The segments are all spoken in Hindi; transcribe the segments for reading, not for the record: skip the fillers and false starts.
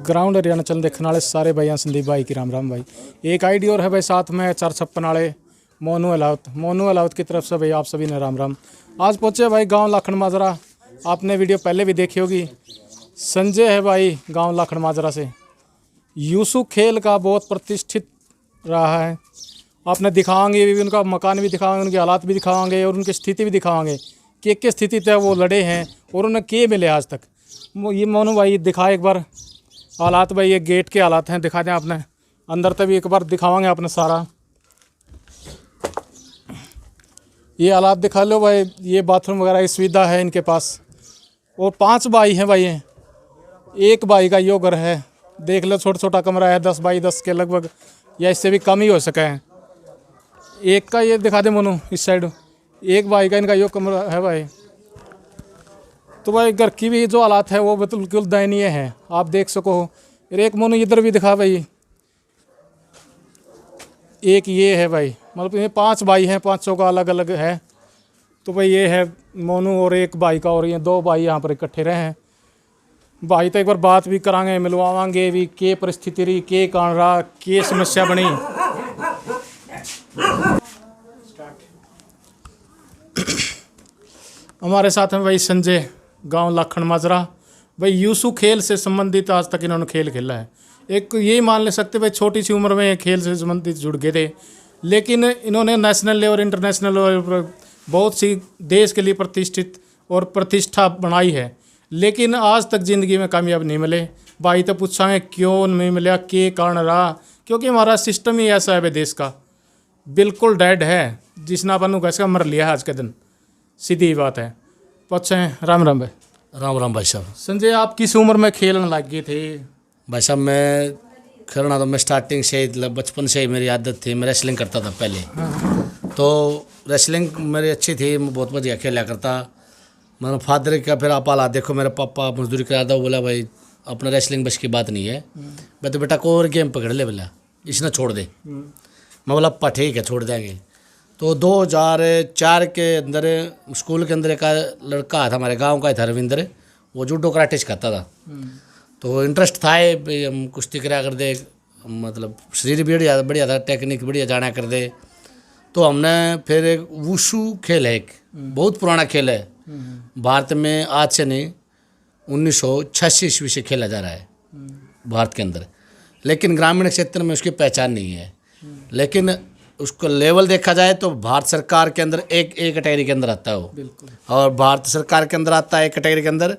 ग्राउंड हरियाणा चल देखने वाले सारे भाई संदीप भाई की राम राम भाई। एक आईडी और है भाई साथ में 456 वाले मोनू अलाउत की तरफ से भाई आप सभी ने राम राम। आज पहुँचे भाई गांव लाखन माजरा। आपने वीडियो पहले भी देखी होगी। संजय है भाई गांव लाखन माजरा से। यूसु खेल का बहुत प्रतिष्ठित रहा है। आपने दिखाएंगे भी, उनका मकान भी दिखाएंगे, उनके हालात भी दिखाएंगे और उनकी स्थिति भी दिखाएंगे कि किस स्थिति तक वो लड़े हैं और उन्हें के मिले आज तक। ये मोनू भाई दिखाए एक बार हालात भाई। ये गेट के हालात हैं, दिखा दें आपने। अंदर तक भी एक बार दिखावांगे आपने सारा। ये हालात दिखा लो भाई। ये बाथरूम वगैरह की सुविधा है इनके पास। और 5 भाई हैं भाई। एक भाई का यो घर है, देख लो छोटा छोटा कमरा है, 10 बाई 10 के लगभग या इससे भी कम ही हो सका है। एक का ये दिखा दे मोनू इस साइड। एक भाई का इनका यो कमरा है भाई। तो भाई घर की भी जो हालात है वो बिल्कुल दयनीय है, आप देख सको। एक मोनू इधर भी दिखा भाई। एक ये है भाई, मतलब ये 5 भाई हैं, 500 का अलग अलग है। तो भाई ये है मोनू और एक भाई का, और ये 2 भाई यहाँ पर इकट्ठे रहे हैं। भाई तो एक बार बात भी करांगे, मिलवावांगे भी के परिस्थिति रही, के कारण रहा, के समस्या बनी। हमारे साथ में भाई संजय गांव लाखन माजरा। भाई यूसु खेल से संबंधित आज तक इन्होंने खेल खेला है। एक यही मान ले सकते भाई छोटी सी उम्र में खेल से संबंधित जुड़ गए थे, लेकिन इन्होंने नेशनल लेवल इंटरनेशनल लेवल पर बहुत सी देश के लिए प्रतिष्ठित और प्रतिष्ठा बनाई है। लेकिन आज तक ज़िंदगी में कामयाब नहीं मिले। भाई तो पूछाएँ क्यों नहीं मिला, के कारण रहा। क्योंकि हमारा सिस्टम ही ऐसा है भाई, देश का बिल्कुल डेड है। जिसने अपन कैसे मर लिया है आज के दिन, सीधी बात है। पूछे राम राम भाई। राम राम भाई साहब। संजय आप किस उम्र में खेलने लग गए थे? भाई साहब मैं खेलना तो मैं स्टार्टिंग से ही, बचपन से ही मेरी आदत थी। मैं रेसलिंग करता था पहले। तो रेसलिंग मेरी अच्छी थी, मैं बहुत बढ़िया खेला करता। मेरा फादर का फिर आप हालात देखो, मेरा पापा मजदूरी करा था। वो बोला भाई अपना रेसलिंग बस की बात नहीं है। मैं तो बेटा को और गेम पकड़ ले, बोला इसने छोड़ दे। मैं बोला पा ठीक है छोड़ देंगे। तो 2004 के अंदर स्कूल के अंदर एक लड़का था हमारे गांव का ही था, रविंद्र। वो जूडो कराटे सिखाता था। तो इंटरेस्ट था भाई, हम कुश्ती करा कर दे, मतलब शरीर भी बढ़िया था, टेक्निक बढ़िया जाना कर दे। तो हमने फिर एक वुशु खेल है, एक बहुत पुराना खेल है भारत में। आज से नहीं 1986 ईस्वी से खेला जा रहा है भारत के अंदर। लेकिन ग्रामीण क्षेत्र में उसकी पहचान नहीं है। लेकिन उसको लेवल देखा जाए तो भारत सरकार के अंदर एक कैटेगरी के अंदर आता है वो, और भारत सरकार के अंदर आता है एक कैटेगरी के अंदर,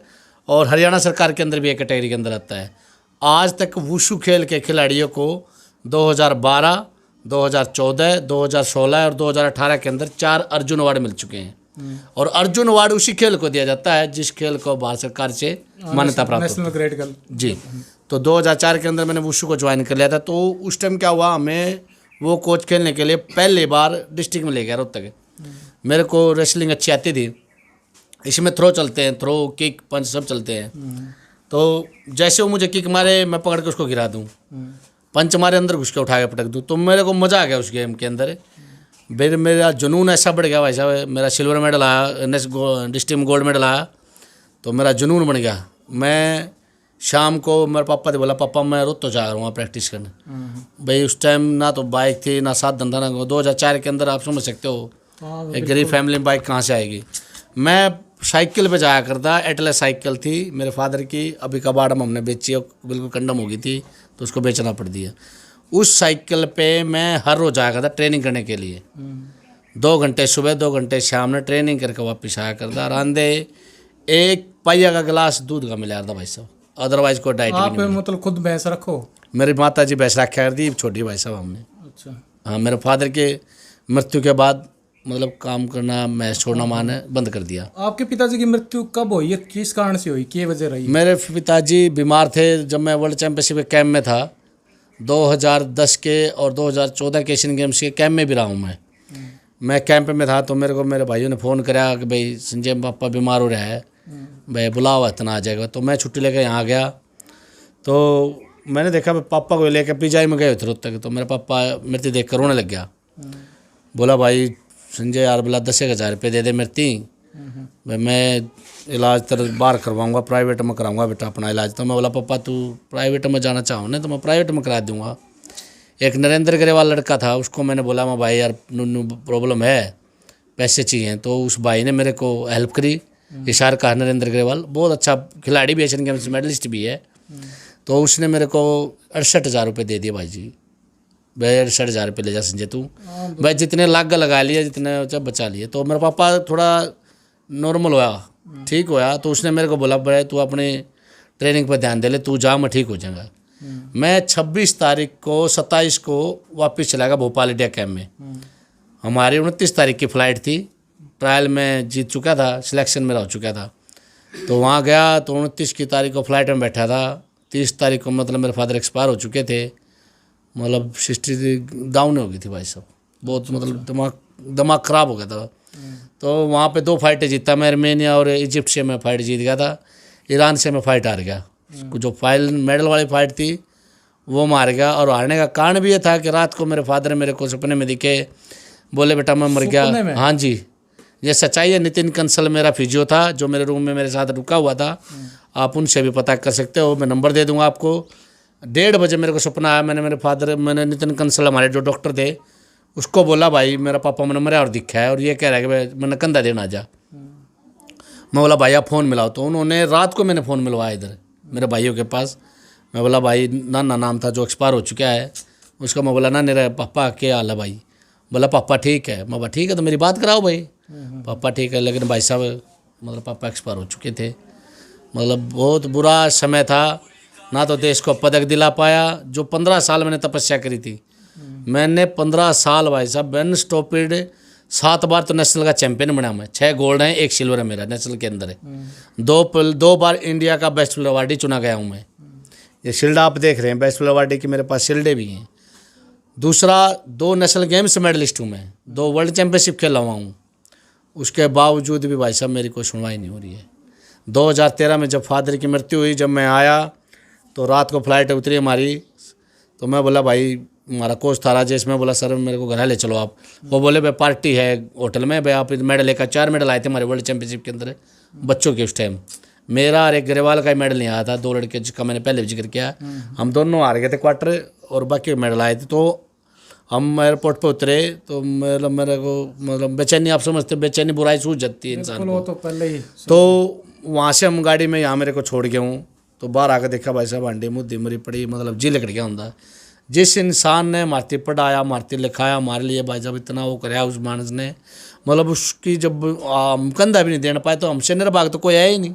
और हरियाणा सरकार के अंदर भी एक कैटेगरी के अंदर आता है। आज तक वुशु खेल के खिलाड़ियों को 2012, 2014, 2016 और 2018 के अंदर 4 अर्जुन अवार्ड मिल चुके हैं। और अर्जुन अवार्ड उसी खेल को दिया जाता है जिस खेल को भारत सरकार से मान्यता प्राप्त है जी। तो 2004 के अंदर मैंने वुशु को ज्वाइन कर लिया था। तो उस टाइम क्या हुआ, हमें वो कोच खेलने के लिए पहली बार डिस्ट्रिक्ट में ले गया रोहतक। मेरे को रेसलिंग अच्छी आती थी। इसमें थ्रो चलते हैं, थ्रो किक पंच सब चलते हैं। तो जैसे वो मुझे किक मारे मैं पकड़ के उसको गिरा दूँ, पंच मारे अंदर घुस के उठा के पटक दूँ। तो मेरे को मज़ा आ गया उस गेम के अंदर। फिर मेरा जुनून ऐसा बढ़ गया भाई साहब। मेरा सिल्वर मेडल आया, डिस्ट्रिक्ट में गोल्ड मेडल आया, तो मेरा जुनून बन गया। मैं शाम को मेरे पापा ने बोला पापा मैं रोज तो जा रहा हूँ प्रैक्टिस करने। भाई उस टाइम ना तो बाइक थी ना साधन था ना। 2004 के अंदर आप समझ सकते हो एक गरीब फैमिली में बाइक कहाँ से आएगी। मैं साइकिल पे जाया करता। एटलस साइकिल थी मेरे फादर की, अभी कबाड़ में हमने बेची, बिल्कुल कंडम हो गई थी तो उसको बेचना पड़ दिया। उस साइकिल पे मैं हर रोज़ जाया करता ट्रेनिंग करने के लिए। 2 घंटे सुबह 2 घंटे शाम में ट्रेनिंग करके वापस आया करता। रांधे एक पहिया का गिलास दूध का मिला था भाई साहब, अदरवाइज कोई डाइट आप मतलब खुद भैंस रखो? मेरी माता जी भैंस रखा कर दी, छोटी भाई साहब हमने। अच्छा। हाँ, मेरे फादर के मृत्यु के बाद मतलब काम करना मैं छोड़ना माने बंद कर दिया। आपके पिताजी की मृत्यु कब हुई है, किस कारण से हुई, क्या वजह रही? मेरे पिताजी बीमार थे जब मैं वर्ल्ड चैंपियनशिप के कैंप में था 2010 के, और 2014 के एशियन गेम्स के कैंप में भी रहा हूँ मैं कैंप में था। तो मेरे को मेरे भाइयों ने फ़ोन कराया कि भाई संजय पापा बीमार हो रहा है, भाई बुलाओ इतना आ जाएगा। तो मैं छुट्टी लेकर यहाँ गया। तो मैंने देखा पापा को लेकर पिजाई में गए थे रोहतक। तो मेरे पापा मृत्यु देख कर रोने लग गया। बोला भाई संजय यार बोला 10,000 रुपये दे दे मृत्यु, भाई मैं इलाज तेरे बाहर करवाऊंगा, प्राइवेट में कराऊंगा बेटा अपना इलाज। तो मैं बोला पापा तू प्राइवेट में जाना चाहो ना तो मैं प्राइवेट में करा दूंगा। एक नरेंद्र ग्रेवाल लड़का था, उसको मैंने बोला मैं भाई यार नूनू प्रॉब्लम है, पैसे चाहिए। तो उस भाई ने मेरे को हेल्प करी। इशार का नरेंद्र ग्रेवाल बहुत अच्छा खिलाड़ी भी, एशियन गेम्स मेडलिस्ट भी है। तो उसने मेरे को 68,000 रुपये दे दिए भाई जी। भाई 68,000 रुपये ले जा संजय तू, भाई जितने लाख लगा लिए जितने जब बचा लिए। तो मेरा पापा थोड़ा नॉर्मल होया, ठीक होया। तो उसने मेरे को बोला भाई तू अपनी ट्रेनिंग पर ध्यान दे ले, तू जा मैं ठीक हो जाएगा। मैं 26 तारीख को 27 को वापस चला गया भोपाल इंडिया कैम्प में। हमारी 29 तारीख की फ़्लाइट थी, ट्रायल में जीत चुका था, सिलेक्शन मेरा हो चुका था। तो वहाँ गया तो 29 की तारीख को फ्लाइट में बैठा था। 30 तारीख को मतलब मेरे फादर एक्सपायर हो चुके थे, मतलब हिस्ट्री डाउन हो गई थी भाई साहब, बहुत मतलब दिमाग ख़राब हो गया था। तो वहाँ पे 2 फाइटें जीता मैं, आर्मेनिया और इजिप्ट से मैं फाइट जीत गया था, ईरान से मैं फाइट हार गया। जो फाइनल मेडल वाली फाइट थी वो मार गया। और हारने का कारण भी ये था कि रात को मेरे फादर मेरे को सपने में दिखे, बोले बेटा मैं मर गया। हाँ जी, ये सच्चाई है। नितिन कंसल मेरा फिजियो था जो मेरे रूम में मेरे साथ रुका हुआ था, आप उनसे भी पता कर सकते हो, मैं नंबर दे दूंगा आपको। 1:30 बजे मेरे को सपना आया, मैंने नितिन कंसल हमारे जो डॉक्टर थे उसको बोला भाई मेरा पापा मैंने मरा और दिखा है और ये कह रहा है कि भाई मैंने कंधा देना जा। मैं बोला भाई आप फ़ोन मिलाओ। तो उन्होंने रात को मैंने फ़ोन मिलवाया इधर मेरे भाइयों के पास। मैं बोला भाई नाना नाम था जो एक्सपायर हो चुका है उसका। मैं बोला ना मेरा पापा क्या हाल है भाई? बोला पापा ठीक है। मैं बोला ठीक है तो मेरी बात कराओ भाई। पापा ठीक है, लेकिन भाई साहब मतलब पापा एक्सपायर हो चुके थे। मतलब बहुत बुरा समय था, ना तो देश को पदक दिला पाया। जो 15 साल मैंने तपस्या करी थी, मैंने 15 साल भाई साहब बैन स्टॉपिड 7 बार तो नेशनल का चैंपियन बना मैं, 6 गोल्ड हैं 1 सिल्वर है मेरा नेशनल के अंदर है। 2 बार इंडिया का बेस्ट अवार्डी चुना गया हूँ मैं। ये शील्ड आप देख रहे हैं बेस्ट अवार्डी की, मेरे पास शील्डें भी हैं। दूसरा 2 नेशनल गेम्स मेडलिस्ट हूँ मैं, 2 वर्ल्ड चैंपियनशिप खेला हुआ हूँ। उसके बावजूद भी भाई साहब मेरी कोई सुनवाई नहीं हो रही है। 2013 में जब फादर की मृत्यु हुई, जब मैं आया तो रात को फ्लाइट उतरी हमारी। तो मैं बोला भाई हमारा कोच था राजेश, मैं बोला सर मेरे को घर ले चलो आप। वो बोले भाई पार्टी है होटल में, भाई आप मेडल लेकर 4 मेडल आए थे हमारे वर्ल्ड चैंपियनशिप के अंदर बच्चों के। उस टाइम मेरा और एक ग्रेवाल का मेडल नहीं आया था, 2 लड़के जिसका मैंने पहले भी जिक्र किया। हम दोनों हार गए थे क्वार्टर और बाकी मेडल आए थे। तो हम एयरपोर्ट पे उतरे तो मेरे को मतलब बेचैनी, आप समझते बेचैनी बुराई सूझ जाती है इंसान को। तो पहले ही तो वहाँ से हम गाड़ी में यहाँ मेरे को छोड़ गया हूँ। तो बाहर आकर देखा भाई साहब अंडे मुद्दी मरी पड़ी, मतलब जी लकड़ गया होता। जिस इंसान ने मारती पढ़ाया, मारती लिखाया हमारे लिए भाई साहब इतना वो कराया उस मानस ने, मतलब उसकी जब कंधा भी नहीं देना पाए तो हमसे निर्भाग तो कोई है ही नहीं।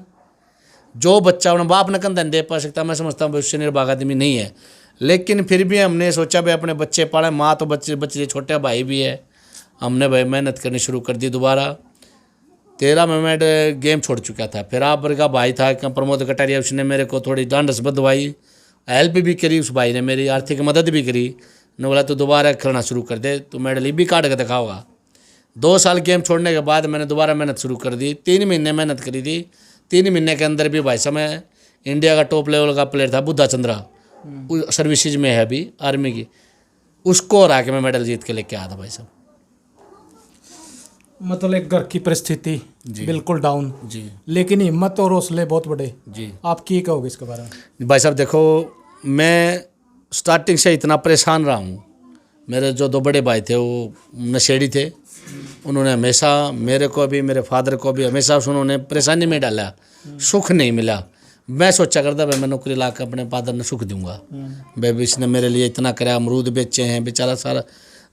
जो बच्चा अपने बाप ने कंधा नहीं दे पा सकता, मैं समझता हूँ उससे निर्भाग आदमी नहीं है। लेकिन फिर भी हमने सोचा भाई अपने बच्चे पाले, माँ तो बच्चे छोटे भाई भी है। हमने भाई मेहनत करनी शुरू कर दी दोबारा। 13 में मैं गेम छोड़ चुका था। फिर आप का भाई था प्रमोद कटारिया, उसने मेरे को थोड़ी डांडस बदवाई, हेल्प भी करी उस भाई ने, मेरी आर्थिक मदद भी करी। ने बोला तो दोबारा खेलना शुरू कर दे, तो मेडल भी काट के दिखाओगा। 2 साल गेम छोड़ने के बाद मैंने दोबारा मेहनत शुरू कर दी। 3 महीने मेहनत करी थी। 3 महीने के अंदर भी भाई साहब मैं इंडिया का टॉप लेवल का प्लेयर था बुद्धा चंद्रा, सर्विसेज में है अभी आर्मी की, उसको हरा के मैं मेडल जीत के लेके आया था भाई साहब। मतलब एक घर की परिस्थिति बिल्कुल डाउन जी, लेकिन हिम्मत और हौसले बहुत बड़े। जी आप की कहोगे इसके बारे में? भाई साहब देखो, मैं स्टार्टिंग से इतना परेशान रहा हूँ। मेरे जो 2 बड़े भाई थे वो नशेड़ी थे, उन्होंने हमेशा मेरे को भी मेरे फादर को भी हमेशा उन्होंने परेशानी में डाला, सुख नहीं मिला। मैं सोचा करता भाई मैं नौकरी ला कर अपने फादर ने सुख दूंगा। भाई इसने मेरे लिए इतना कराया, अमरूद बेचे हैं बेचारा, सारा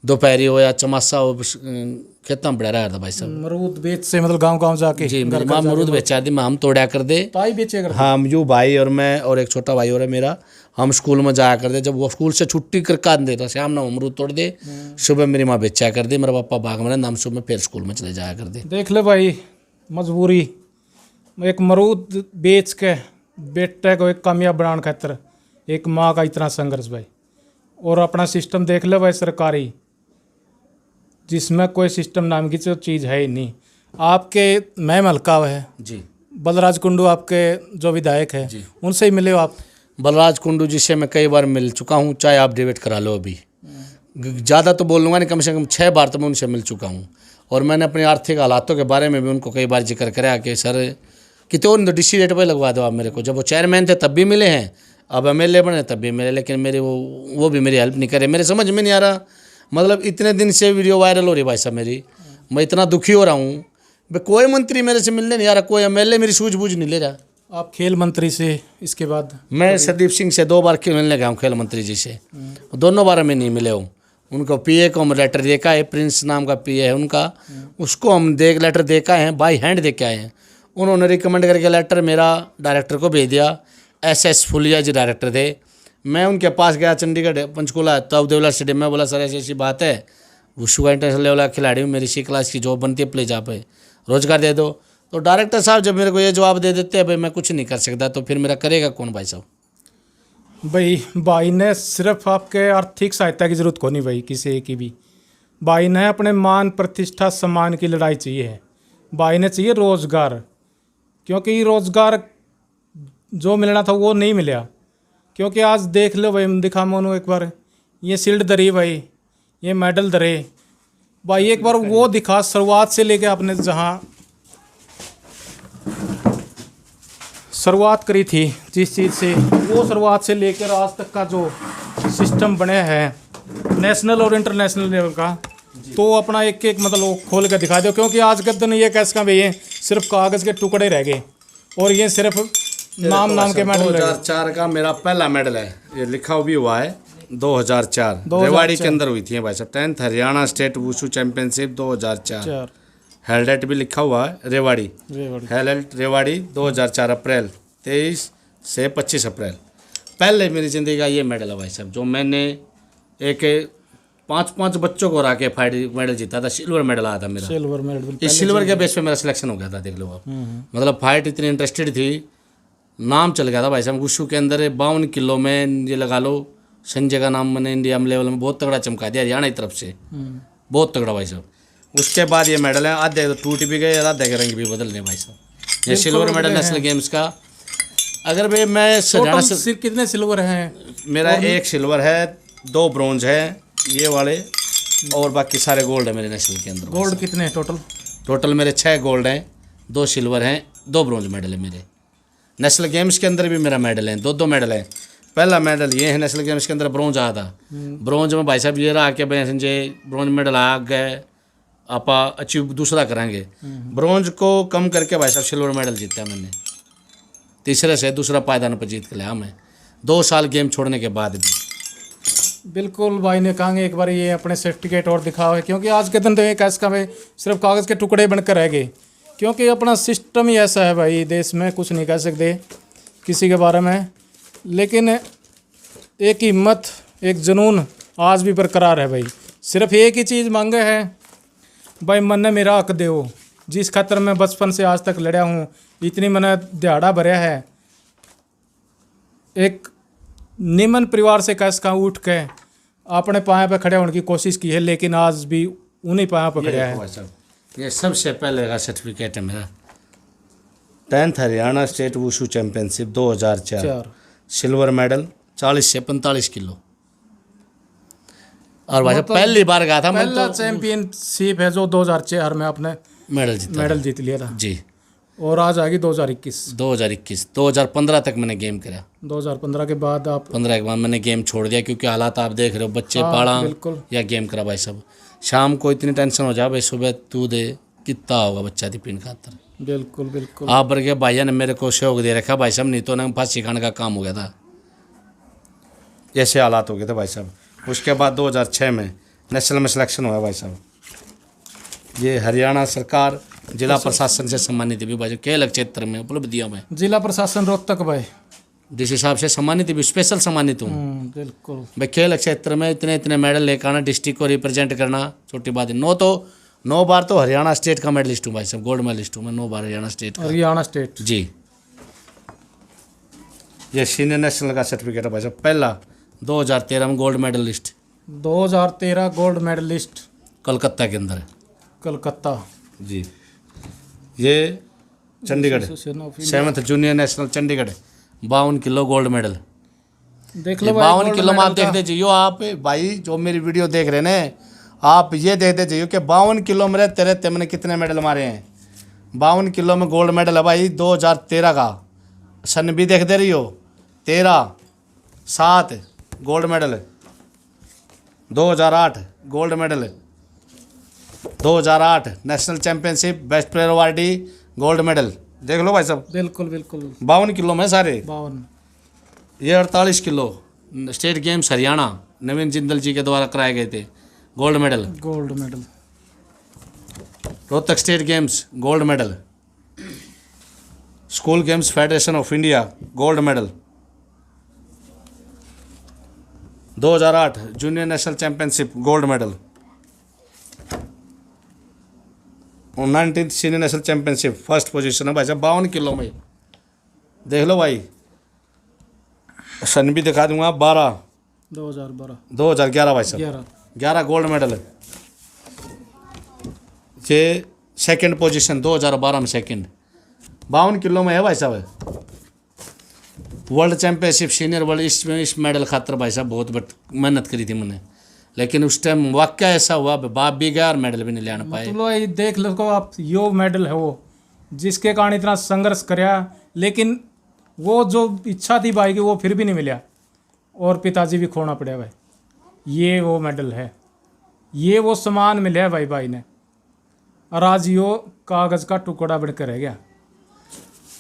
दोपहरी हो या चमासा हो खेतों में पड़ा रहा था भाई साहब। अमरूद बेच से मतलब गांव जाके? जी, मेरी माँ अमरूद बेचा दी, मैं हम तोड़ा कर दे। ताई बेचे कर? हाँ, यू भाई और मैं और एक छोटा भाई और है मेरा, हम स्कूल में जाया कर दे। जब वो स्कूल से छुट्टी करके आते तो शाम ने अमरूद तोड़ दे, सुबह मेरी माँ बेचा कर दे, मेरा पापा भाग में नाम सुबह फिर स्कूल में चले जाया कर दे। देख ले भाई मजबूरी, एक अमरूद बेच के बेटे को एक कामयाब बनाने खातर एक माँ का इतना संघर्ष भाई। और अपना सिस्टम देख ले भाई सरकारी, जिसमें कोई सिस्टम नाम की तो चीज़ है ही नहीं। आपके मैम हल्का है जी, बलराज बलराज कुंडू आपके जो विधायक है जी, उनसे ही मिले हो आप? बलराज कुंडू जी से मैं कई बार मिल चुका हूँ, चाहे आप डिबेट करा लो। अभी ज़्यादा तो बोल लूँगा नहीं, कम से कम 6 बार तो मैं उनसे मिल चुका हूँ। और मैंने अपने आर्थिक हालातों के बारे में भी उनको कई बार जिक्र कराया कि सर कितने तो डिस्ट्रिक्ट रेट पर लगवा दो आप मेरे को। जब वो चेयरमैन थे तब भी मिले हैं, अब MLA बने तब भी मिले, लेकिन मेरे वो भी मेरी हेल्प नहीं करे। मेरे समझ में नहीं आ रहा, मतलब इतने दिन से वीडियो वायरल हो रही भाई साहब मेरी, मैं इतना दुखी हो रहा हूँ भाई, कोई मंत्री मेरे से मिलने नहीं आ रहा, कोई MLA मेरी सूझबूझ नहीं ले रहा। आप खेल मंत्री से इसके बाद? मैं सरदीप सिंह से 2 बार मिलने गया हूँ, खेल मंत्री जी से, दोनों बार में नहीं मिले हूँ। उनको PA को हम लेटर देखा है, प्रिंस नाम का PA है उनका, उसको हम लेटर देखा है, बाई हैंड देख के आए हैं। उन्होंने रिकमेंड करके लेटर मेरा डायरेक्टर को भेज दिया, SS फुलिया जी डायरेक्टर थे। मैं उनके पास गया चंडीगढ़ पंचकूला तब देवला स्टेडियम में, बोला सर ऐसी ऐसी बात है, वुशु का इंटरनेशनल लेवल का खिलाड़ी हूँ, मेरी C क्लास की जॉब बनती है, प्लीज़ आप रोज़गार दे दो। तो डायरेक्टर साहब जब मेरे को ये जवाब दे देते हैं भाई मैं कुछ नहीं कर सकता, तो फिर मेरा करेगा कौन भाई साहब? भाई ने सिर्फ आपके आर्थिक सहायता की जरूरत को नहीं भाई, किसी एक की भी। भाई ने अपने मान प्रतिष्ठा सम्मान की लड़ाई चाहिए है। भाई ने चाहिए रोज़गार, क्योंकि रोज़गार जो मिलना था वो नहीं मिला। क्योंकि आज देख लो भाई, दिखा मोनू एक बार, ये शील्ड धरी भाई, ये मेडल धरे भाई, एक बार वो दिखा शुरुआत से लेके आपने जहाँ शुरुआत करी थी जिस चीज़ से, वो शुरुआत से लेकर आज तक का जो सिस्टम बने हैं नेशनल और इंटरनेशनल लेवल का, तो अपना एक एक मतलब वो खोल कर दिखा दो। क्योंकि आज के दिन ये कैसे का भाई, ये सिर्फ कागज़ के टुकड़े रह गए और ये सिर्फ नाम के मेडल। 2004 का मेरा पहला मेडल है, ये लिखा भी हुआ है 2004 रेवाड़ी के अंदर हुई थी भाई साहब, 10th Haryana state wushu championship 2004, हेल्डेट भी लिखा हुआ है रेवाड़ी, हेल्डेट रेवाड़ी 2004 अप्रैल 23 से 25 अप्रैल। पहले मेरी ज़िंदगी का ये मेडल है भाई साहब, जो मैंने एक 5 बच्चों को हरा के फाइट मेडल जीता था, सिल्वर मेडल आया था मेरा। सिल्वर मेडल, इस सिल्वर के बेस पे मेरा सिलेक्शन हो गया था, देख लो आप। मतलब फाइट इतनी इंटरेस्टेड थी, नाम चल गया था भाई साहब वुशु के अंदर। 52 किलो में ये लगा लो, संजय का नाम मैंने इंडिया लेवल में बहुत तगड़ा चमका दिया हरियाणा की तरफ से, बहुत तगड़ा भाई साहब। उसके बाद ये मेडल है, आधे तो टूट भी गए, आधे के रंग भी बदल गए भाई साहब। ये सिल्वर मेडल नेशनल गेम्स का। अगर भाई मैं हरियाणा से कितने सिल्वर हैं? मेरा 1 सिल्वर है, 2 ब्रॉन्ज है ये वाले, और बाकी सारे गोल्ड है मेरे नेशनल के अंदर। गोल्ड कितने हैं टोटल? टोटल मेरे 6 गोल्ड हैं, 2 सिल्वर हैं, 2 ब्रॉन्ज मेडल है मेरे। नेशनल गेम्स के अंदर भी मेरा मेडल है, 2 मेडल है। पहला मेडल ये है नेशनल गेम्स के अंदर, ब्रॉन्ज आया था। ब्रॉन्ज में भाई साहब ये रहा कि भाई संजय ब्रॉन्ज मेडल आ गए, आप अचीव दूसरा करेंगे। ब्रॉन्ज को कम करके भाई साहब सिल्वर मेडल जीता मैंने, तीसरे से दूसरा पायदान पर जीत के लिया मैं 2 साल गेम छोड़ने के बाद भी। बिल्कुल भाई ने कहेंगे एक बार ये अपने सर्टिफिकेट और दिखाओ है, क्योंकि आज के दिन तो एक ऐसा भाई सिर्फ कागज़ के टुकड़े बनकर रह गए। क्योंकि अपना सिस्टम ही ऐसा है भाई, देश में कुछ नहीं कह सकते किसी के बारे में, लेकिन एक हिम्मत, एक जुनून आज भी बरकरार है भाई। सिर्फ एक ही चीज़ मांगे है भाई, मन ने मेरा हक दो, जिस खातर मैं बचपन से आज तक लड़ा हूँ, इतनी मैंने दिहाड़ा भरा है। एक निम्न परिवार से कैसे का उठ के अपने पाँव पे खड़े होने की कोशिश की है, लेकिन आज भी उन्हीं पाँव पे खड़े हैं। ये सबसे पहले का सर्टिफिकेट है मेरा, 10th Haryana state wushu championship 2004, silver medal 40 से 45 किलो। और भाई मतलब पहली बार गया था मैं, पहला चैंपियनशिप है जो 2004 में आपने मेडल जीत लिया था जी। और आज आ गई 2021। 2015 तक मैंने गेम करा। 2015 के बाद आप 15 के बाद मैंने गेम छोड़ दिया, क्योंकि हालात आप देख रहे हो, बच्चे पाला या गेम करा भाई सब। शाम को इतनी टेंशन हो जाए भाई, सुबह तू दे कितना होगा बच्चा दी पीन खातर। बिल्कुल बिल्कुल। आप वर्गे भाइया ने मेरे को सहयोग दे रखा भाई साहब, नहीं तो ना फांसी खाने का काम हो गया था, ऐसे हालात हो गए थे भाई साहब। उसके बाद 2006 में नेशनल में सिलेक्शन हुआ भाई साहब। ये हरियाणा सरकार जिला प्रशासन से सम्मानित भी भाई, खेल क्षेत्र में उपलब्धियों में जिला प्रशासन रोहतक भाई जिस हिसाब से सम्मानित भी, स्पेशल सम्मानित हूँ बिल्कुल भाई। खेल क्षेत्र में इतने मेडल लेकर आना, डिस्ट्रिक्ट को रिप्रेजेंट करना छोटी बात है। 9 बार तो हरियाणा स्टेट का मेडलिस्ट हूँ भाई साहब, गोल्ड मेडलिस्ट हूँ मैं 9 बार हरियाणा स्टेट जी। ये सीनियर नेशनल का सर्टिफिकेट है भाई साहब, पहला 2013 में gold medalist. 2013 gold medalist Calcutta के अंदर, कलकत्ता जी। ये Chandigarh 7th junior national Chandigarh 52 kilo gold medal. देख लो 52 किलो में आप देख दीजिए। यो आप भाई जो मेरी वीडियो देख रहे हैं आप ये देखते जाइए कि 52 किलो में रहते रहते मैंने कितने मेडल मारे हैं। 52 किलो में गोल्ड मेडल है भाई 2013 का। सन भी देख दे रही हो 13, 7 gold medal, 2008 gold medal, 2008 national championship best player awardee gold medal. देख लो भाई साहब, बिल्कुल बिल्कुल 52 किलो में सारे। 52। ये 48 किलो स्टेट गेम्स हरियाणा नवीन जिंदल जी के द्वारा कराए गए थे, gold medal. Gold medal. Rohtak state games gold medal. School games federation of India gold medal. 2008 junior national championship gold medal. 19th senior national championship first position है भाई साहब 52 किलो में। देख लो भाई, सन भी दिखा दूंगा 12 2012 2011 भाई साहब 11 गोल्ड मेडल। ये सेकंड पोजीशन 2012 में सेकंड, 52 किलो में है भाई साहब। वर्ल्ड चैंपियनशिप सीनियर वर्ल्ड इस मेडल खातर भाई साहब बहुत मेहनत करी थी मैंने, लेकिन उस टाइम वाक्य ऐसा हुआ बाप भी गया और मेडल भी नहीं लाना पाए। मतलब ये देख लो को आप, यो मेडल है वो जिसके कारण इतना संघर्ष करया, लेकिन वो जो इच्छा थी भाई की वो फिर भी नहीं मिला और पिताजी भी खोना पड़ा भाई। ये वो मेडल है, ये वो सम्मान मिला है भाई ने, और आज यो कागज का टुकड़ा बनकर रह गया।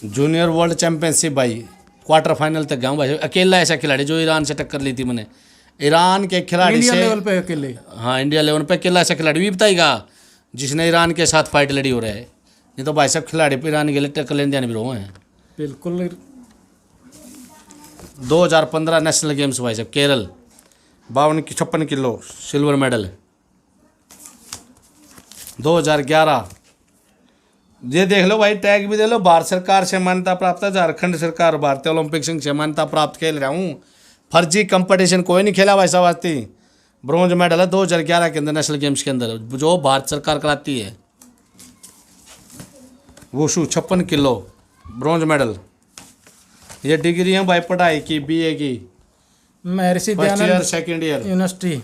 जूनियर वर्ल्ड चैंपियनशिप भाई क्वार्टर फाइनल तक गया हूँ भाई, अकेला ऐसा खिलाड़ी जो ईरान से टक्कर ली थी मैंने। ईरान के खिलाड़ी इंडिया से लेवल पे अकेले। हाँ, इंडिया लेवल पे अकेला ऐसा खिलाड़ी भी बताएगा जिसने ईरान के साथ फाइट लड़ी हो रहा है, नहीं तो भाई साहब खिलाड़ी ईरान के लिए टक्कर लेने जाने भी रहे हैं। बिल्कुल। 2015 नेशनल गेम्स भाई साहब केरल 56 किलो सिल्वर मेडल। 2011 ये देख लो भाई, टैग भी दे लो, भारत सरकार से मान्यता प्राप्त है, झारखंड सरकार भारतीय ओलंपिक संघ से मान्यता प्राप्त खेल रहा हूँ। फर्जी कंपटीशन कोई नहीं खेला भाई साहब। आती ब्रॉन्ज मेडल है 2011 के अंदर नेशनल गेम्स के अंदर जो भारत सरकार कराती है। Wushu 56 kilo bronze medal. ये डिग्री है भाई पढ़ाई की, BA की, महर्षि first year Dayanand second year university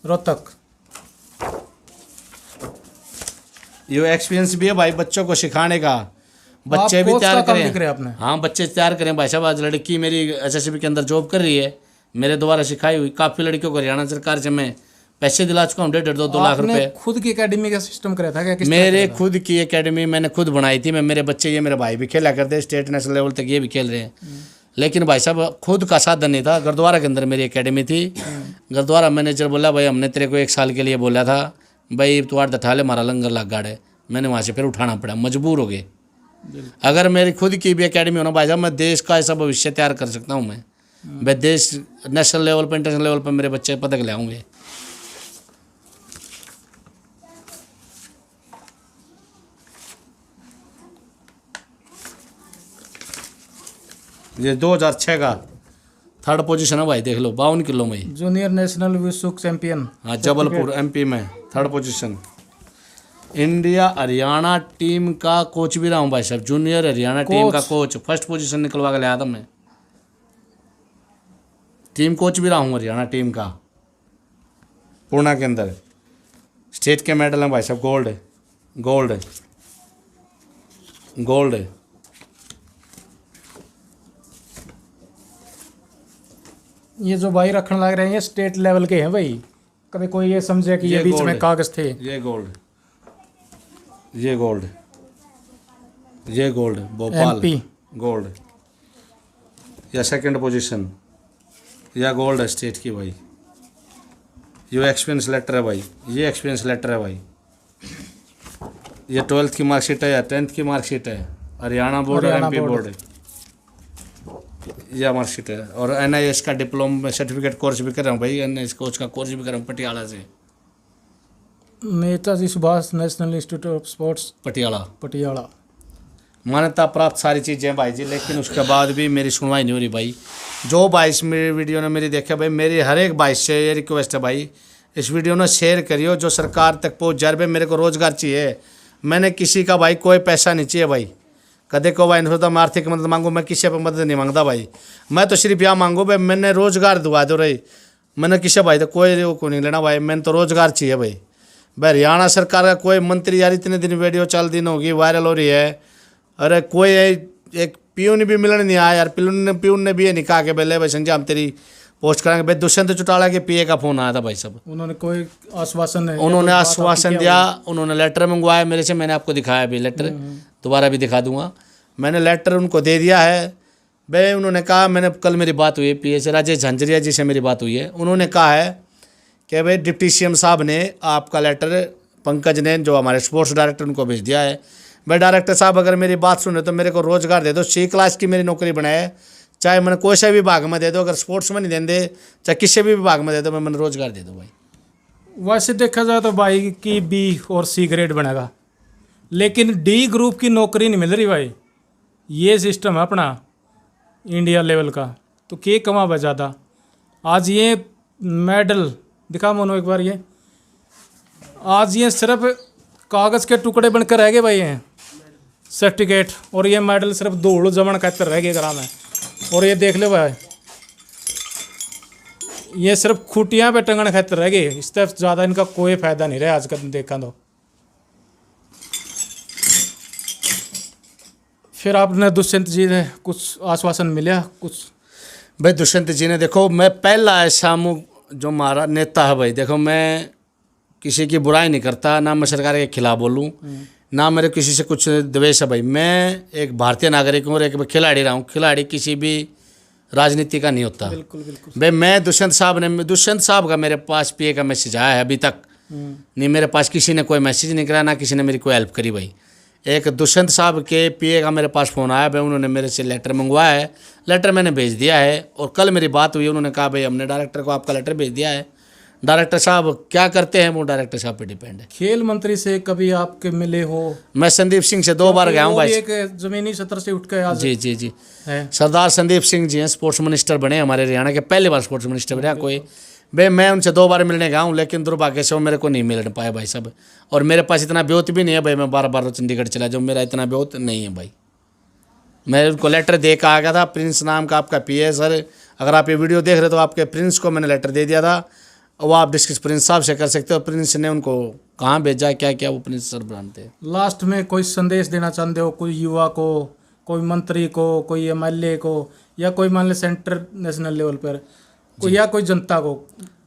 Rohtak. ये एक्सपीरियंस भी है भाई बच्चों को सिखाने का, बच्चे भी कोच का तैयार काम भी करें। करे आपने। हाँ, बच्चे तैयार करें भाई साहब। आज लड़की मेरी SSB के अंदर जॉब कर रही है, मेरे द्वारा सिखाई हुई। काफ़ी लड़कियों को हरियाणा सरकार से मैं पैसे दिला चुका हूँ, 1.5-2 लाख आपने रुपए। खुद की एकेडमी का सिस्टम कराया था क्या? किस तरह मेरे का था? खुद की एकेडमी मैंने खुद बनाई थी। मैं मेरे बच्चे, ये मेरे भाई भी खेला करते, स्टेट नेशनल लेवल तक ये भी खेल रहे हैं। लेकिन भाई साहब खुद का साधन नहीं था। गुरुद्वारा के अंदर मेरी एकेडमी थी। गुरुद्वारा मैनेजर बोला भाई हमने तेरे को 1 साल के लिए बोला था भाई तू 8 दठा ले, हमारा लंगर लग गाड़े। मैंने वहाँ से फिर उठाना पड़ा, मजबूर हो गए। अगर मेरी खुद की भी एकेडमी होना भाई साहब, मैं देश का ऐसा भविष्य तैयार कर सकता हूँ। मैं देश नेशनल लेवल पर, इंटरनेशनल लेवल पर मेरे बच्चे पदक ले आऊँगे। ये 2006 का थर्ड पोजीशन है भाई, देख लो 52 किलो में। जूनियर नेशनल विश्व चैंपियन। हाँ, जबलपुर MP में third position. India Haryana team का कोच भी रहा हूँ भाई साहब, जूनियर हरियाणा टीम का कोच। फर्स्ट पोजीशन निकलवा के लाया था मैं। टीम कोच भी रहा हूँ हरियाणा टीम का, पूर्णा के अंदर। स्टेट के मेडल हैं भाई साहब, गोल्ड गोल्ड गोल्ड। ये जो भाई रखने लग रहे हैं ये स्टेट लेवल के हैं भाई। कभी कोई ये समझे कि ये बीच गोल्ड में कागज थे। ये गोल्ड, ये गोल्ड, ये गोल्ड भोपाल MP गोल्ड। या सेकंड पोजीशन, या गोल्ड है स्टेट की भाई। ये एक्सपीरियंस लेटर है भाई, ये एक्सपीरियंस लेटर है भाई। ये 12th की मार्कशीट है या 10th की मार्कशीट है, हरियाणा बोर्ड और हरियाणा MP बोर्ड। बोर्ड है। यह मार्कशीट है। और NIS का डिप्लोमा सर्टिफिकेट कोर्स भी कर रहा हूँ भाई, NIS कोच का कोर्स भी कर रहा हूँ पटियाला से। Netaji Subhash national institute of sports Patiala Patiala. मान्यता प्राप्त सारी चीज़ें भाई जी, लेकिन उसके बाद भी मेरी सुनवाई नहीं हो रही भाई। जो भाई इस मेरी वीडियो ने मेरी देखा भाई, मेरी हर एक भाई से ये रिक्वेस्ट है भाई, इस वीडियो ने शेयर करियो जो सरकार तक पहुँच जाए भाई। मेरे को रोज़गार चाहिए, मैंने किसी का भाई कोई पैसा नहीं चाहिए भाई। कदे को भाई नहीं होता मैं आर्थिक मदद मांगू, मैं किसी पर मदद नहीं मांगता भाई। मैं तो सिर्फ यहाँ मांगू भाई मैंने रोज़गार दुआ दो रही। मैंने किसे भाई तो कोई को नहीं लेना भाई, मैंने तो रोजगार चाहिए भाई। भाई हरियाणा सरकार का कोई मंत्री यार इतने दिन वीडियो चल दिन होगी वायरल हो रही है, अरे कोई एक पीयून भी मिलने नहीं आया यार। पीयून ने भी ये नहीं कहा कि बोले भाई संजय हम तेरी पोस्ट करेंगे। भाई दुष्यंत चौटाला के पीए का फोन आया था भाई साहब, उन्होंने कोई आश्वासन उन्होंने आश्वासन दिया, उन्होंने लेटर मंगवाया मेरे से, मैंने आपको दिखाया अभी लेटर, दोबारा भी दिखा दूंगा। मैंने लेटर उनको दे दिया है भाई। उन्होंने कहा, मैंने कल मेरी बात हुई पीए से राजेश झंझरिया जी से मेरी बात हुई है, उन्होंने कहा है कि भाई डिप्टी सीएम साहब ने आपका लेटर पंकज ने जो हमारे स्पोर्ट्स डायरेक्टर उनको भेज दिया है। भाई डायरेक्टर साहब अगर मेरी बात सुने तो मेरे को रोजगार दे दो, C क्लास की मेरी नौकरी बनाए, चाहे मैंने कोई से भी विभाग में दे दो, अगर स्पोर्ट्स में नहीं देंगे चाहे किसी भी विभाग में दे दो, मैंने रोजगार दे दो भाई। वैसे देखा जाए तो भाई की B और C ग्रेड बनेगा, लेकिन D ग्रुप की नौकरी नहीं मिल रही भाई। ये सिस्टम है अपना इंडिया लेवल का, तो के कमा ज़्यादा। आज ये मेडल दिखा मोनो एक बार, ये आज ये सिर्फ कागज़ के टुकड़े बनकर रह गए भाई हैं सर्टिफिकेट, और ये मेडल सिर्फ धूल जमन कहते रह गए ग्राम है। और ये देख लो भाई, ये सिर्फ खूटियाँ पे टंगन खातिर रह गए, इससे ज़्यादा इनका कोई फायदा नहीं रहा आज का देखा तो। फिर आपने दुष्यंत जी ने कुछ आश्वासन मिला कुछ? भाई दुष्यंत जी ने देखो, मैं पहला ऐसा जो हमारा नेता है भाई, देखो मैं किसी की बुराई नहीं करता, ना मैं सरकार के खिलाफ बोलूँ, ना मेरे किसी से कुछ द्वेष है भाई। मैं एक भारतीय नागरिक हूँ और एक खिलाड़ी रहा हूँ, खिलाड़ी किसी भी राजनीति का नहीं होता। बिल्कुल बिल्कुल भाई मैं दुष्यंत साहब का मेरे पास पीए का मैसेज आया है, अभी तक नहीं मेरे पास किसी ने कोई मैसेज नहीं करा, ना किसी ने मेरी कोई हेल्प करी भाई। एक दुष्यंत साहब के पीए का मेरे पास फ़ोन आया भाई, उन्होंने मेरे से लेटर मंगवाया है, लेटर मैंने भेज दिया है। और कल मेरी बात हुई, उन्होंने कहा भाई हमने डायरेक्टर को आपका लेटर भेज दिया है, डायरेक्टर साहब क्या करते हैं वो डायरेक्टर साहब पे डिपेंड है। खेल मंत्री से कभी आपके मिले हो? मैं संदीप सिंह से 2 बार गया हूँ भाई। एक जमीनी सत्र से उठ के आज जी जी जी है। सरदार संदीप सिंह जी हैं, स्पोर्ट्स मिनिस्टर बने हमारे हरियाणा के, पहली बार स्पोर्ट्स मिनिस्टर बने कोई। भाई मैं उनसे 2 बार मिलने गया हूँ, लेकिन दुर्भाग्य से वो मेरे को नहीं मिल पाया भाई साहब। और मेरे पास इतना ब्योत भी नहीं है भाई मैं बार चंडीगढ़ चला जाऊँ, मेरा इतना ब्योत नहीं है भाई। मैं उनको लेटर दे के आ गया था, प्रिंस नाम का आपका पीए सर, अगर आप ये वीडियो देख रहे तो आपके प्रिंस को मैंने लेटर दे दिया था, वो आप डिस्कस प्रिंस साहब से कर सकते हो। प्रिंस ने उनको कहाँ भेजा क्या क्या वो प्रिंस सर जानते हैं। लास्ट में कोई संदेश देना चाहते हो, कोई युवा को, कोई मंत्री को, कोई MLA को, या कोई मान लो सेंटर नेशनल लेवल पर कोई, या कोई जनता को?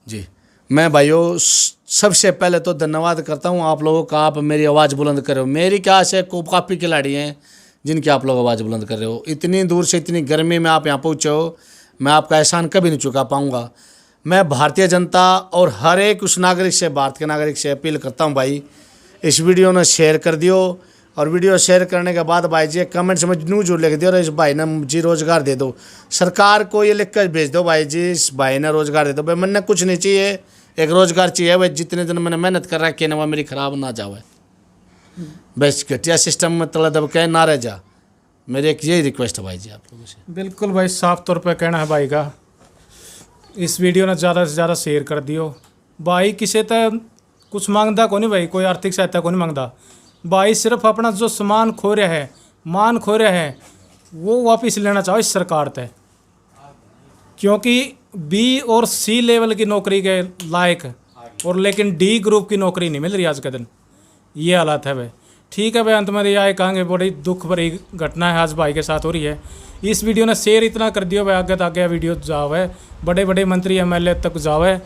जी मैं भाइयों सबसे पहले तो धन्यवाद करता हूँ आप लोगों का, आप मेरी आवाज़ बुलंद कर रहे हो। मेरी क्या आशा है, काफ़ी खिलाड़ी हैं जिनकी आप लोग आवाज़ बुलंद कर रहे हो। इतनी दूर से इतनी गर्मी में आप यहाँ पहुँचे हो, मैं आपका एहसान कभी नहीं चुका पाऊँगा। मैं भारतीय जनता और हर एक उस नागरिक से, भारत के नागरिक से अपील करता हूँ भाई, इस वीडियो ने शेयर कर दियो, और वीडियो शेयर करने के बाद भाई जी कमेंट्स में न्यूज लिख दियो, और इस भाई ने जी रोज़गार दे दो। सरकार को ये लिख कर भेज दो भाई जी इस भाई ने रोज़गार दे दो। भाई मैंने कुछ नहीं चाहिए, एक रोज़गार चाहिए भाई। जितने दिन मैंने मेहनत कर रखी है ना, वह मेरी ख़राब ना जाए, बस घटिया सिस्टम में तला दब के ना रह जा। मेरी एक यही रिक्वेस्ट है भाई जी आप लोगों से। बिल्कुल भाई, साफ तौर पे कहना है भाई का, इस वीडियो ने ज़्यादा से ज़्यादा शेयर कर दियो भाई। किसी तक कुछ मांगता को नहीं भाई, कोई आर्थिक सहायता को नहीं मांगता भाई, सिर्फ अपना जो सामान खो रहा है, मान खो रहा है, वो वापस लेना चाहो इस सरकार से। क्योंकि B और C लेवल की नौकरी के लायक, और लेकिन D ग्रुप की नौकरी नहीं मिल रही आज के दिन, ये हालात है भाई। ठीक है भाई, अंत में यह कहेंगे बड़ी दुख भरी घटना है आज भाई के साथ हो रही है। इस वीडियो ने शेयर इतना कर दियो भाई, आगे तक आगे वीडियो जाओ है, बड़े बड़े मंत्री MLA तक जाओ है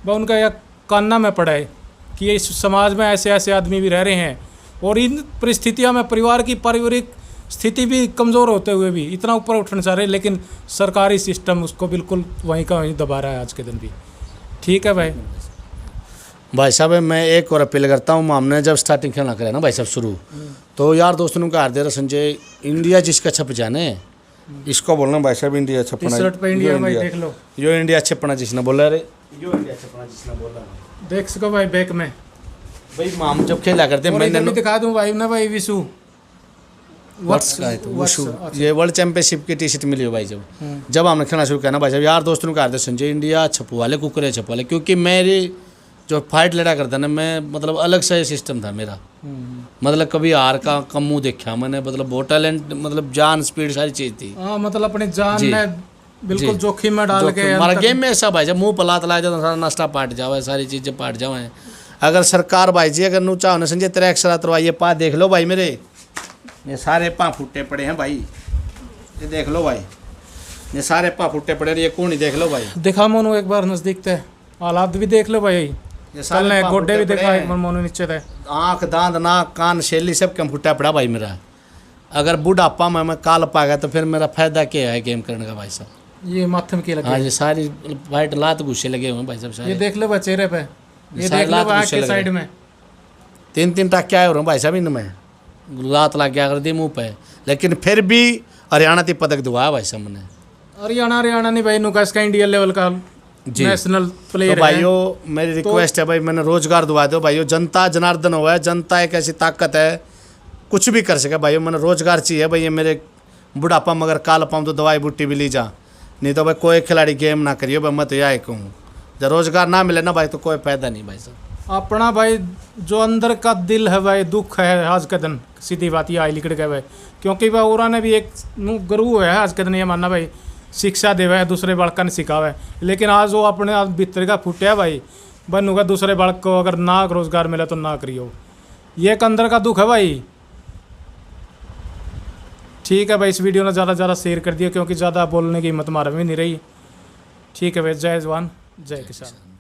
भाई, उनका यह कानना में पड़ा है कि इस समाज में ऐसे ऐसे आदमी भी रह रहे हैं, और इन परिस्थितियों में परिवार की पारिवारिक स्थिति भी कमज़ोर होते हुए भी इतना ऊपर उठना चाह रहे हैं, लेकिन सरकारी सिस्टम उसको बिल्कुल वहीं का वहीं दबा रहा है आज के दिन भी। ठीक है भाई साहब मैं एक और अपील करता हूँ, हमने जब स्टार्टिंग खेलना करा ना भाई साहब शुरू, तो यार दोस्तों ने कहा दे संजय इंडिया जिसका छप जाने इसको बोलना भाई साहब इंडिया छपना, इंडिया भाई देख लो, यो इंडिया छपना जिसने बोला, अरे यो इंडिया छपना जिसने बोला, देख सको भाई बैक में भाई हम जब खेला करते मैंने दिखा दूं भाई ना भाई विशु ये वर्ल्ड चैंपियनशिप की टी-शर्ट मिली हो भाई। जब हमने खेलना शुरू किया ना भाई साहब, यार दोस्तों ने कहा था संजय इंडिया छपू वाले कुकरे छपू वाले, क्योंकि मेरी जो फाइट लड़ा करता ना मैं, मतलब अलग सा सिस्टम था मेरा, मतलब कभी हार का कम मुँह देखा मैंने, मतलब बहुत टैलेंट, मतलब जान स्पीड सारी चीज़ थी। हाँ मतलब अपनी जान में बिल्कुल जी। जोखिम में डाल के हमारा अंत- गेम में ऐसा भाई जब मुंह पर लात ला जाए तो सारा नाश्ता पाट जावे, सारी चीज़ें पाट जावे। अगर सरकार भाई जी अगर नूचा होने संजय तेरा एक्सरा तरवा, ये पा देख लो भाई मेरे, ये सारे पा फूटे पड़े हैं भाई, ये देख लो भाई, ये सारे पा फूटे पड़े हैं, ये कौन देख लो भाई, दिखा मोनू एक बार नजदीक थे, हालात भी देख लो भाई, ये सारे चलने पा गोड्डे भी फूटे दिखा पड़े एक हैं। बार मोनू नीचे थे। आँख दांत नाक कान शैली सब कम फूटा पड़ा भाई मेरा। अगर बुढ़ापा में मैं काल पा गया तो फिर मेरा फायदा क्या है गेम करने का भाई साहब। ये माथे में की लगी हाँ ये सारी वाइट लात गुस्से लगे हुए हैं भाई साहब ये सारे, देख लो भाई चेहरे पे, ये सारे देख लो लात भाई आँख गुस्से के लग साइड रहे। में। 3-3 टाक क्या हो रहा हूँ भाई साहब इनमें, लात ला क्या कर दी मुंह पे, लेकिन फिर भी हरियाणा ती पदक दुआ भाई साहब मैंने। हरियाणा नहीं भाई, नुका इसका इंडिया लेवल का जी। नेशनल तो प्लेयर है। भाइयों मेरी रिक्वेस्ट है भाई, मैंने रोजगार दुआ दो भाइयों, जनता जनार्दन हुआ है, जनता एक ऐसी ताकत है कुछ भी कर सके भाइयों, मैंने रोजगार चाहिए भाई, ये मेरे बुढ़ापा में अगर काल पाऊँ तो दवाई बूटी भी ली जा, नहीं तो भाई कोई खिलाड़ी गेम ना करियो भाई, मैं तो यह कहूँ जब रोजगार ना मिले ना भाई तो कोई फायदा नहीं भाई साहब। अपना भाई जो अंदर का दिल है भाई, दुख है आज के दिन, सीधी बात ये आई लिकड़ गए भाई, क्योंकि भाई और ने भी एक गुरु है आज के दिन, ये मानना भाई शिक्षा देवे दूसरे बालक ने सिखावे, लेकिन आज वो अपने आप भीतर का फूटिया भाई, बनूंगा दूसरे बालक को अगर ना रोजगार मिले तो ना करियो, ये एक अंदर का दुख है भाई। ठीक है भाई, इस वीडियो ने ज़्यादा शेयर कर दिया, क्योंकि ज़्यादा बोलने की हिम्मत हमारे में नहीं रही। ठीक है भाई, जय जवान जय किसान।